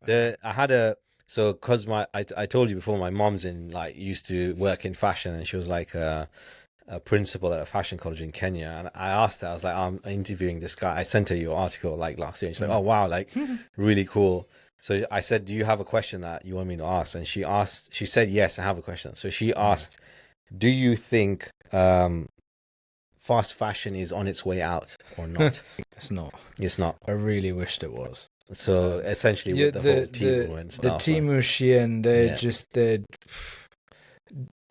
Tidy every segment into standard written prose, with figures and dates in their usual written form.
I had a so because I told you before my mom's in like used to work in fashion and she was like a principal at a fashion college in Kenya and I asked her I was like I'm interviewing this guy I sent her your article like last year and she's like oh wow like really cool so I said do you have a question that you want me to ask and she said yes I have a question so she asked do you think fast fashion is on its way out or not? It's not. It's not. I really wished it was. So essentially, Yeah, with the whole Temu and the stuff, Temu Shein, yeah. they're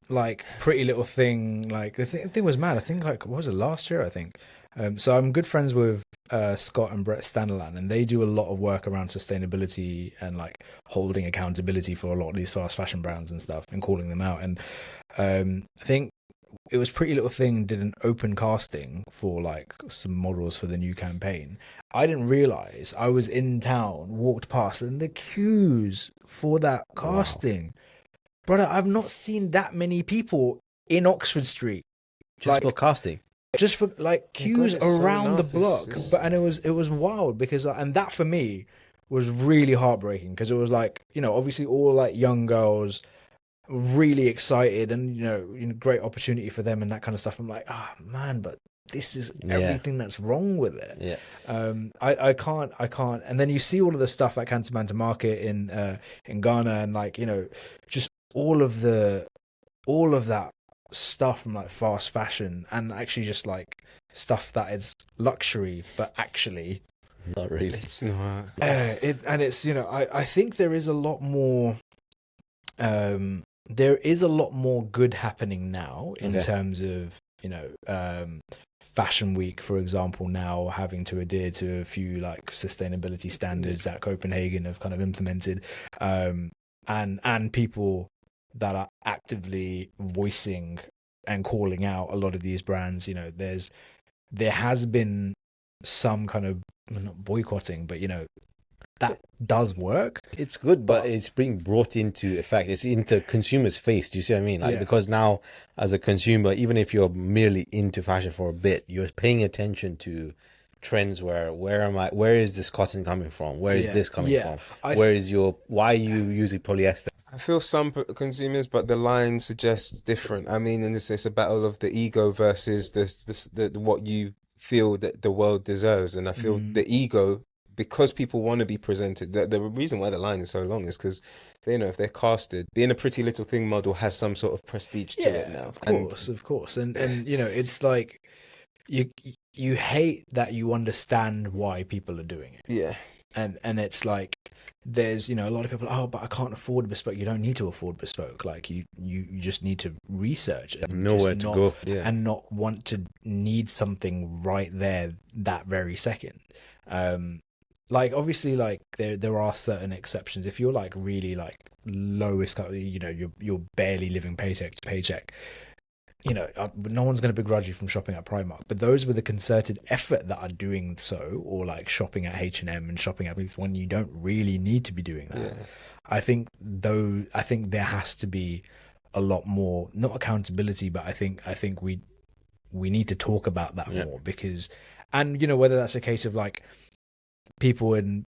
like Pretty Little Thing. Like the thing was mad. I think like what was it last year? I think. So I'm good friends with Scott and Brett Stanilan, and they do a lot of work around sustainability and like holding accountability for a lot of these fast fashion brands and stuff, and calling them out. And I think it was Pretty Little Thing did an open casting for like some models for the new campaign. I didn't realize I was in town, walked past, and the queues for that casting. Brother, I've not seen that many people in Oxford Street. Just for casting. Just for like queues around the block. Just... But and it was wild because and that for me was really heartbreaking because it was like, you know, obviously all like young girls really excited and you know great opportunity for them and that kind of stuff. I'm like, oh man, but this is everything that's wrong with it. Yeah. I can't and then you see all of the stuff like Cantabanta Market in Ghana and like, you know, just all of that stuff from like fast fashion and actually just like stuff that is luxury but actually not really. It's not. And it's, you know, I think there is a lot more there is a lot more good happening now in terms of, you know, Fashion Week, for example, now having to adhere to a few like sustainability standards that Copenhagen have kind of implemented, and people that are actively voicing and calling out a lot of these brands. You know, there has been some kind of not boycotting, but you know, that does work. It's good, but it's being brought into effect. It's into consumers' face. Do you see what I mean? Like because now, as a consumer, even if you're merely into fashion for a bit, you're paying attention to trends. Where is this cotton coming from? Where is this coming from? Why are you using polyester? I feel some consumers, but the line suggests different. I mean, in this, it's a battle of the ego versus the what you feel that the world deserves, and I feel the ego. Because people want to be presented, the reason why the line is so long is because they know if they're casted, being a Pretty Little Thing model has some sort of prestige to it now. Of course, and you know, it's like you hate that you understand why people are doing it. Yeah, and it's like there's, you know, a lot of people, oh, but I can't afford bespoke. You don't need to afford bespoke. Like you just need to research and know where to go, and not want to need something right there that very second. Like obviously, like there are certain exceptions. If you're like really like lowest, you know, you're barely living paycheck to paycheck, you know, no one's going to begrudge you from shopping at Primark. But those with a concerted effort that are doing so, or like shopping at H&M and shopping at this one, you don't really need to be doing that. I think there has to be a lot more, not accountability, but I think we need to talk about that more because, and you know, whether that's a case of like people in,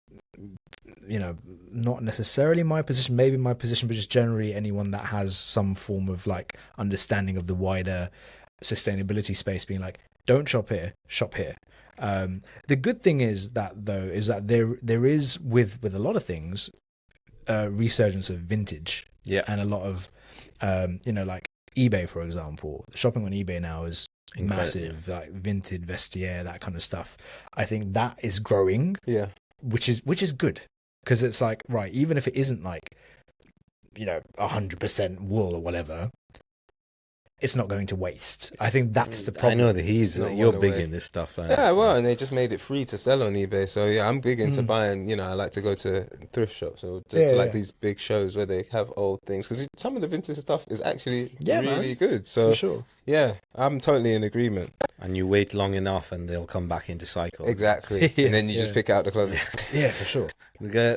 you know, not necessarily my position, maybe my position, but just generally anyone that has some form of like understanding of the wider sustainability space being like, don't shop here, shop here. The good thing is that there is with a lot of things, resurgence of vintage and a lot of, you know, like eBay, for example, shopping on eBay now is massive, like vintage vestiaire, that kind of stuff. I think that is growing, which is good because it's like, right, even if it isn't like, you know, 100% wool or whatever, it's not going to waste. I think that's the problem. I know that you're big in this stuff. Yeah, well, and they just made it free to sell on eBay. So yeah, I'm big into buying. You know, I like to go to thrift shops or to these big shows where they have old things because some of the vintage stuff is actually really good. So for sure. Yeah, I'm totally in agreement. And you wait long enough, and they'll come back into cycle. Exactly, and then you just pick it out the closet. Yeah, for sure.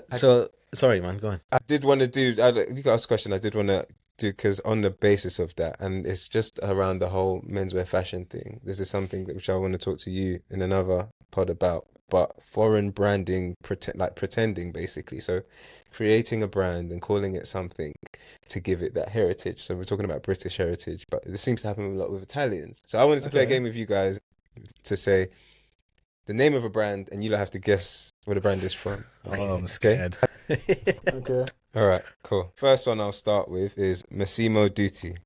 So sorry, man, go on. I did want to do. You got asked a question. I did want to do because on the basis of that, and it's just around the whole menswear fashion thing. This is something which I want to talk to you in another pod about. but foreign branding, pretending basically. So creating a brand and calling it something to give it that heritage. So we're talking about British heritage, but this seems to happen a lot with Italians. So I wanted to play a game with you guys to say the name of a brand, and you'll have to guess where the brand is from. Oh, I'm scared. Okay. All right, cool. First one I'll start with is Massimo Dutti.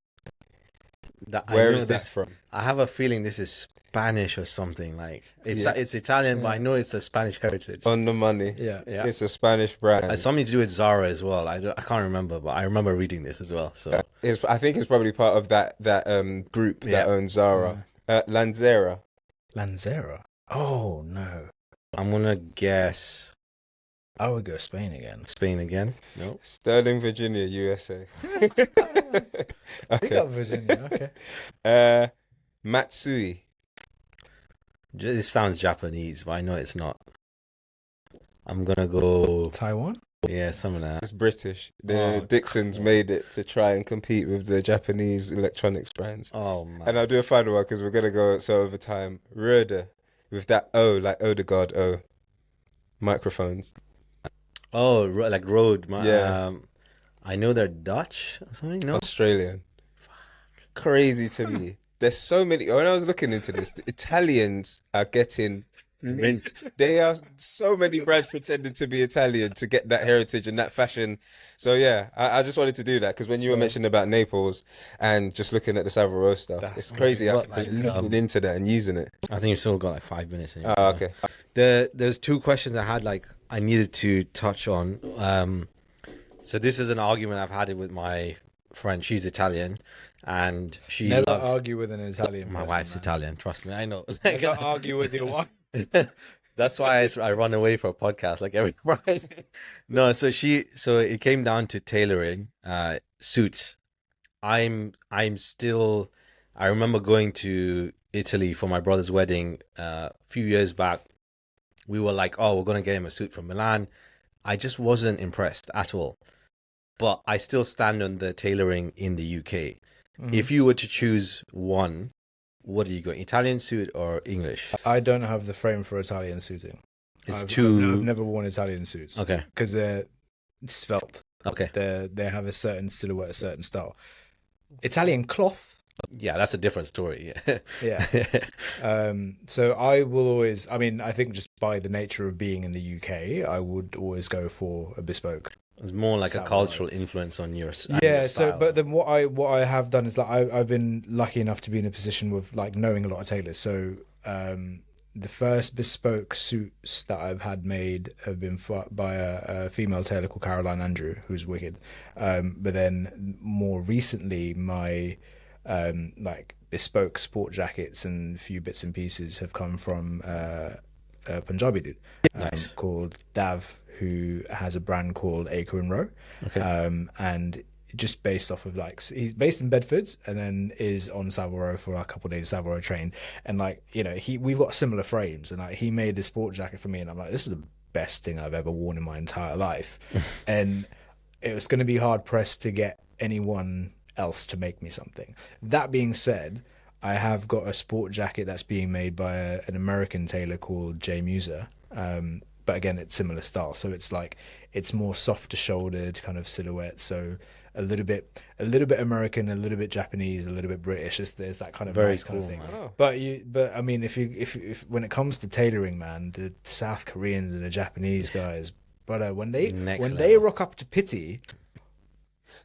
Where is that from? I have a feeling this is Spanish or something. Like it's Italian, but I know it's a Spanish heritage. On the money. Yeah. It's a Spanish brand. It's something to do with Zara as well. I can't remember, but I remember reading this as well. So I think it's probably part of that group that owns Zara. Lanzera. Lanzera. Oh no. I'm gonna guess I would go Spain again. Spain again. No. Sterling, Virginia, USA. Pick up Virginia. Okay. Matsui. This sounds Japanese, but I know it's not. I'm gonna go Taiwan. Yeah, something like that. It's British. The Dixons made it to try and compete with the Japanese electronics brands. Oh man. And I'll do a final one because we're gonna go so over time. Röde, with that O, like Odegaard O. Microphones. Oh, like Rode. Yeah. I know they're Dutch or something. No. Australian. Crazy to me. There's so many. When I was looking into this, the Italians are getting rinsed. They are so many brands pretending to be Italian to get that heritage and that fashion. So yeah, I just wanted to do that because when you were mentioning about Naples and just looking at the Savile Row stuff, it's crazy how people are leaning into that and using it. I think you've still got like 5 minutes. In Oh, okay. There's two questions I had I needed to touch on. So this is an argument I've had it with my friend. She's Italian, and she never loves... argue with an Italian. My wife's Italian. Trust me, I know. Never argue with your wife. That's why I run away for a podcast like every Friday. No, so it came down to tailoring suits. I remember going to Italy for my brother's wedding a few years back. We were like, oh, we're going to get him a suit from Milan. I just wasn't impressed at all. But I still stand on the tailoring in the UK. Mm-hmm. If you were to choose one, what are you going? Italian suit or English? I don't have the frame for Italian suiting. I've never worn Italian suits. Okay. Because they're svelte. Okay. They have a certain silhouette, a certain style. Italian cloth. Yeah, that's a different story. Yeah. So I will always, I think just by the nature of being in the UK, I would always go for a bespoke. It's more like a cultural influence on your style. But then what I have done is I've been lucky enough to be in a position with knowing a lot of tailors. So the first bespoke suits that I've had made have been by a female tailor called Caroline Andrew, who's wicked. But then more recently, my bespoke sport jackets and a few bits and pieces have come from a Punjabi dude called Dav, who has a brand called Acre and Row. Okay. And just based off of he's based in Bedford and then is on Savile Row for a couple of days, Savile Row trained. And we've got similar frames, and he made a sport jacket for me, and I'm like, this is the best thing I've ever worn in my entire life. And it was going to be hard pressed to get anyone else to make me something. That being said, I have got a sport jacket that's being made by an American tailor called Jay Muser. But again, it's similar style. So it's more softer shouldered kind of silhouette. So a little bit American, a little bit Japanese, a little bit British. There's that kind of very nice cool, kind of thing. Oh. But if when it comes to tailoring, man, the South Koreans and the Japanese guys, brother, when they rock up to Pitti.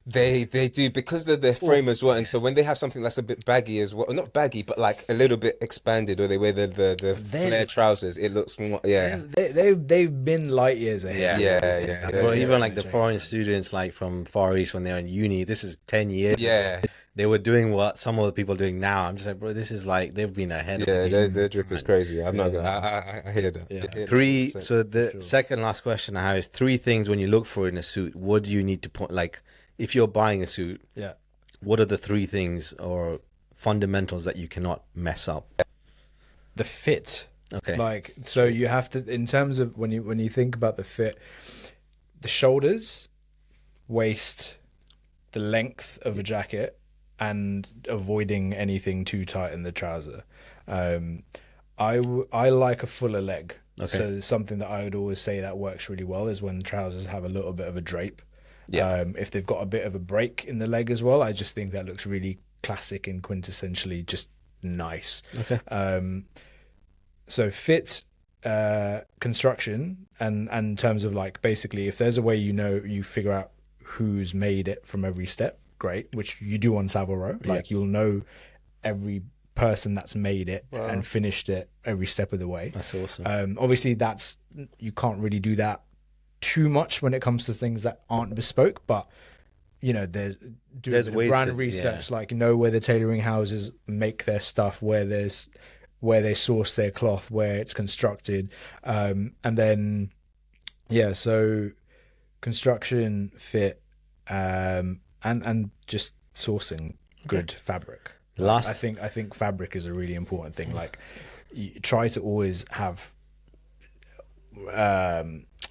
They do, because they're framers, and so when they have something that's a bit baggy as well, not baggy, but like a little bit expanded, or they wear the flare trousers, it looks more, they've been light years ahead. Yeah. Well, even the foreign students from Far East when they're in uni, this is 10 years ago. They were doing what some of the people are doing now. I'm just like, bro, this is they've been ahead. Yeah, their drip is crazy. I'm not gonna. I hear that. Yeah. So the second last question I have is 3 things when you look for in a suit. What do you need to point if you're buying a suit, what are the 3 things or fundamentals that you cannot mess up? The fit. Okay. So you have to, in terms of when you think about the fit, the shoulders, waist, the length of a jacket, and avoiding anything too tight in the trouser. I like a fuller leg. Okay. So something that I would always say that works really well is when trousers have a little bit of a drape. Yeah. If they've got a bit of a break in the leg as well, I just think that looks really classic and quintessentially just nice. Okay. So fit, construction, and in terms of like basically if there's a way you figure out who's made it from every step, great, which you do on Savile Row. Like you'll know every person that's made it and finished it every step of the way. That's awesome. Obviously you can't really do that too much when it comes to things that aren't bespoke, but there's ways brand to- research, like know where the tailoring houses make their stuff, where they source their cloth, where it's constructed, and then so construction, fit, and just sourcing good fabric. Last, I think fabric is a really important thing. Like, you try to always have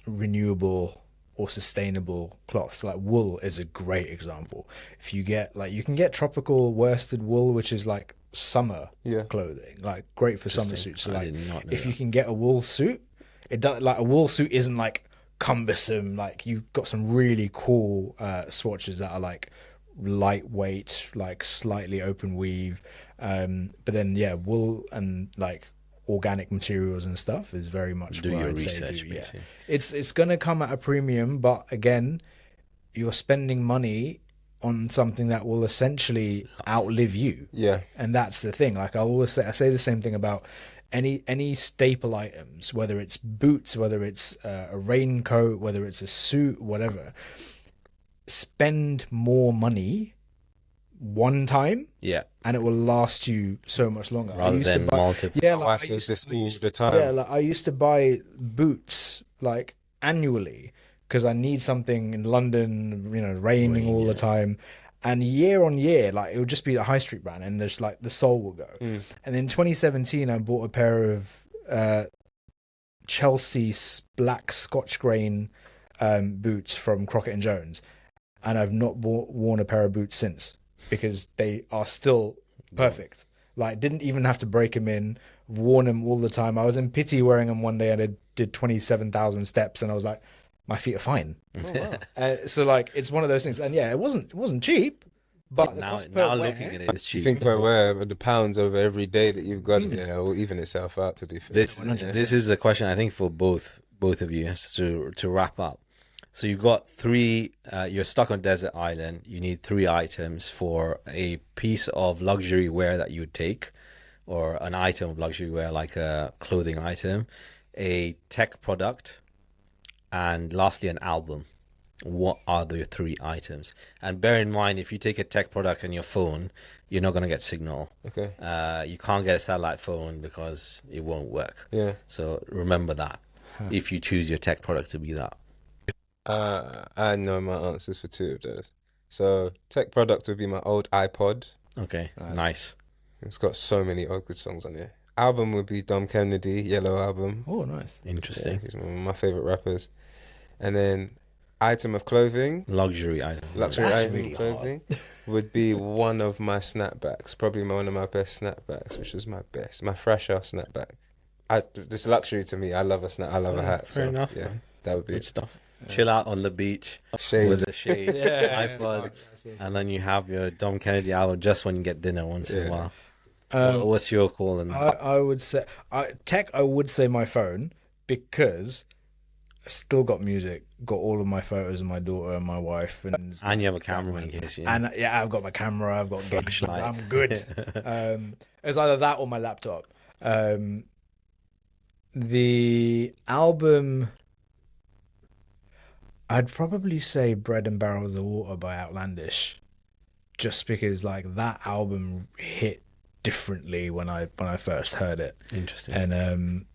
renewable or sustainable cloths. Like wool is a great example. If you get you can get tropical worsted wool, which is like summer clothing, like great for summer suits. So I like did not know if you that. can get a wool suit, it does, like a wool suit isn't like cumbersome. Like you've got some really cool swatches that are like lightweight, like slightly open weave, but then wool and like organic materials and stuff is very much Do what your I'd say research, do. basically. It's gonna come at a premium, but again, you're spending money on something that will essentially outlive you. And that's the thing. Like I say the same thing about any staple items, whether it's boots, whether it's a raincoat, whether it's a suit, whatever. Spend more money one time, and it will last you so much longer. Rather than multiple. My wife says this all the time. Yeah, like I used to buy boots like annually because I need something in London, raining all the time. And year on year, like it would just be a high street brand, and there's like the sole will go. And in 2017, I bought a pair of Chelsea black Scotch grain boots from Crockett and Jones, and I've not worn a pair of boots since because they are still perfect. Like didn't even have to break them in. Worn them all the time. I was in pity wearing them one day, and I did 27,000 steps, and I was like, my feet are fine. So like it's one of those things, and it wasn't cheap, but now looking at it, it's cheap. I think per wear, but the pounds over every day that you've got, will even itself out. To be fair, this is a question I think for both of you, has to wrap up. So you've got three. You're stuck on desert island. You need 3 items for a piece of luxury wear that you would take, or an item of luxury wear like a clothing item, a tech product, and lastly an album. What are the 3 items? And bear in mind, if you take a tech product on your phone, you're not going to get signal. Okay. You can't get a satellite phone because it won't work. Yeah. So remember that if you choose your tech product to be that. I know my answers for 2 of those. So tech product would be my old iPod. Okay, nice. It's got so many old good songs on it. Album would be Dom Kennedy, Yellow Album. Oh, nice. Interesting. He's one of my favorite rappers. And then item of clothing, Luxury item. luxury That's item really of clothing would be one of my snapbacks. Probably one of my best snapbacks, which was my Thrasher snapback. This luxury to me. I love a hat. Fair enough. Yeah, Man. that would be Good stuff. Chill out on the beach shade. with a shade, iPod, and then you have your Dom Kennedy album just when you get dinner once in a while. What's your call? I would say tech. I would say my phone, because I've still got music, got all of my photos of my daughter and my wife, and you have a camera in case you. and I've got my camera, I've got games, I'm good. It's either that or my laptop. The album, I'd probably say Bread and Barrels of Water by Outlandish, just because like that album hit differently when I first heard it. Interesting. And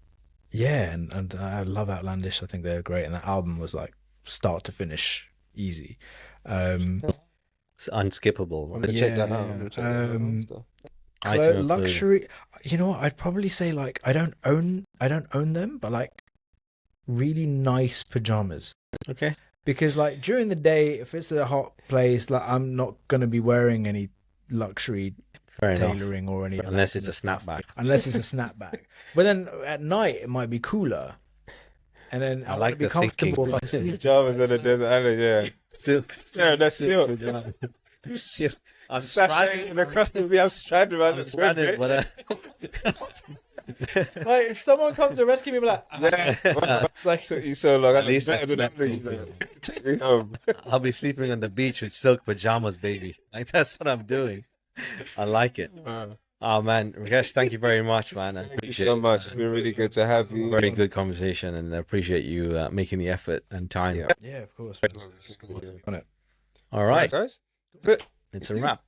and I love Outlandish. I think they're great, and that album was like start to finish easy. It's unskippable. I'm gonna check that out. I'm gonna check that out. Item of Luxury. You know what? I'd probably say like I don't own them, but like really nice pajamas. Okay. Because like during the day, if it's a hot place, like I'm not gonna be wearing any luxury Fair tailoring enough. or any Unless it's a snapback. Unless it's a snapback. But then at night it might be cooler. and then I I want like to be the thinking. comfortable if I sleep. Pajamas on a desert island, yeah. Silk. Yeah, that's silk. I'm Sashaying across the way, I'm stranded around I'm the stranded, but Like if someone comes to rescue me, I'm like, it's like took you so long. At least better that's than that. Take me home. I'll be sleeping on the beach with silk pajamas, baby. Like that's what I'm doing. I like it. Oh man, Rikesh, thank you very much, man. I Thank you appreciate so it. much. It's been really good to have you. Very good conversation, and I appreciate you making the effort and time. Yeah. yeah, of course. All All right, right, guys. Good. it's a wrap.